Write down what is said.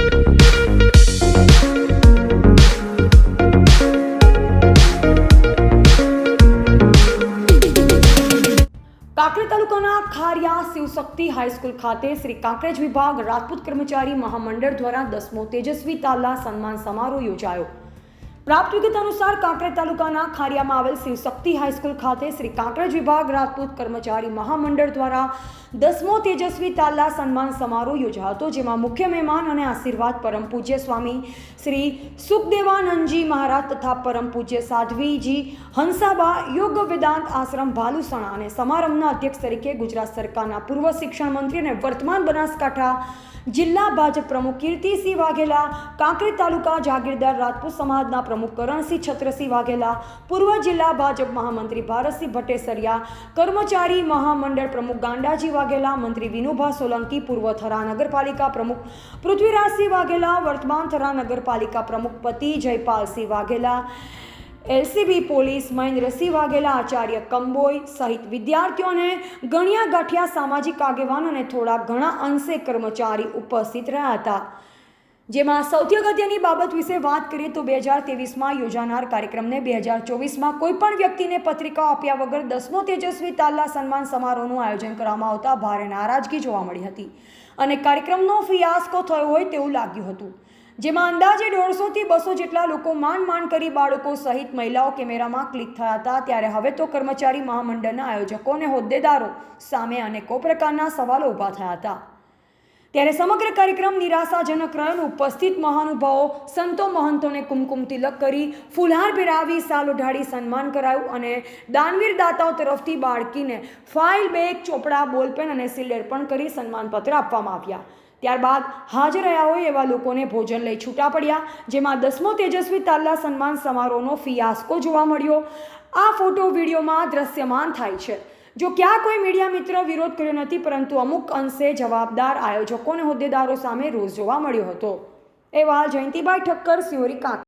કાંકરેજ તાલુકાના ખારિયા શિવશક્તિ હાઈસ્કૂલ ખાતે શ્રી કાંકરેજ વિભાગ રાજપૂત કર્મચારી મહામંડળ દ્વારા 10મો તેજસ્વી તાલા સન્માન સમારોહ યોજાયો। પ્રાપ્ત વિગત અનુસાર કાંકરેજ તાલુકાના ખારિયામાં આવેલ શિવશક્તિ હાઈસ્કૂલ ખાતે શ્રી કાંકરેજ વિભાગ રાજપૂત કર્મચારી મહામંડળ દ્વારા 10મો તેજસ્વી તાલા સન્માન સમારોહ યોજાયો હતો, જેમાં મુખ્ય મહેમાન અને આશીર્વાદ પરમ પૂજ્ય સ્વામી શ્રી સુખદેવાનંદજી મહારાજ તથા પરમ પૂજ્ય સાધ્વીજી હંસાબા યોગ વેદાંત આશ્રમ ભાલુસણા અને સમારંભના અધ્યક્ષ તરીકે ગુજરાત સરકારના પૂર્વ શિક્ષણ મંત્રી અને વર્તમાન બનાસકાંઠા જિલ્લા ભાજપ પ્રમુખ કીર્તિસિંહ વાઘેલા, કાંકરેજ તાલુકા જાગીરદાર રાજપૂત સમાજના પ્રમુખ કરણસિંહ છત્રસિંહ વાઘેલા, પૂર્વ જિલ્લા ભાજપ મહામંત્રી ભારતસિંહ ભટ્ટેસરિયા, કર્મચારી મહામંડળ પ્રમુખ ગાંડાજી વાઘેલા, મંત્રી વિનુભા સોલંકી, પૂર્વ થરા નગરપાલિકા પ્રમુખ પૃથ્વીરાજસિંહ વાઘેલા, વર્તમાન થરા નગરપાલિકા પ્રમુખ પતિ જયપાલસિંહ વાઘેલા, એલસીબી પોલીસ મહેન્દ્રસિંહ વાઘેલા, આચાર્ય કંબોય સહિત વિદ્યાર્થીઓ અને ગણ્યા ગાંઠિયા સામાજિક આગેવાન અને થોડા ઘણા અંશે કર્મચારી ઉપસ્થિત રહ્યા હતા। જેમાં સૌથી અગત્યની બાબત વિશે વાત કરીએ તો 2023માં યોજાનાર કાર્યક્રમને 2024માં કોઈપણ વ્યક્તિને પત્રિકા આપ્યા વગર 10મો તેજસ્વી તાલા સન્માન સમારોહનું આયોજન કરવામાં આવતા ભારે નારાજગી જોવા મળી હતી અને કાર્યક્રમનો ફિયાસ્કો થયો હોય તેવું લાગ્યું હતું, જેમાં અંદાજે 150 થી 200 જેટલા લોકો માંડ કરી બાળકો સહિત મહિલાઓ કેમેરામાં ક્લિક થયા હતા। ત્યારે હવે તો કર્મચારી મહામંડળના આયોજકો અને હોદ્દેદારો સામે અનેકો પ્રકારના સવાલો ઊભા થયા હતા। ત્યારે સમગ્ર કાર્યક્રમ નિરાશાજનક રહ્યો। ઉપસ્થિત મહાનુભાવો સંતો મહંતોને કુમકુમ તિલક કરી ફૂલહાર પહેરાવી સાલ ઓઢાડી સન્માન કરાયું અને દાનવીર દાતાઓ તરફથી બાળકીને ફાઇલ, બેગ, ચોપડા, બોલપેન અને સીલ અર્પણ કરી સન્માનપત્ર આપવામાં આવ્યા। ત્યારબાદ હાજર રહ્યા હોય એવા લોકોને ભોજન લઈ છૂટા પડ્યા, જેમાં 10મો તેજસ્વી તાલા સન્માન સમારોહનો ફિયાસ્કો જોવા મળ્યો। આ ફોટો વિડીયોમાં દ્રશ્યમાન થાય છે। જો ક્યાં કોઈ મીડિયા મિત્ર વિરોધ કર્યો નથી, પરંતુ અમુક અંશે જવાબદાર આયોજકો અને હોદ્દેદારો સામે રોષ જોવા મળ્યો હતો। અહેવાલ જયંતિભાઈ ઠક્કર, સિહોરી, કાંકરેજ।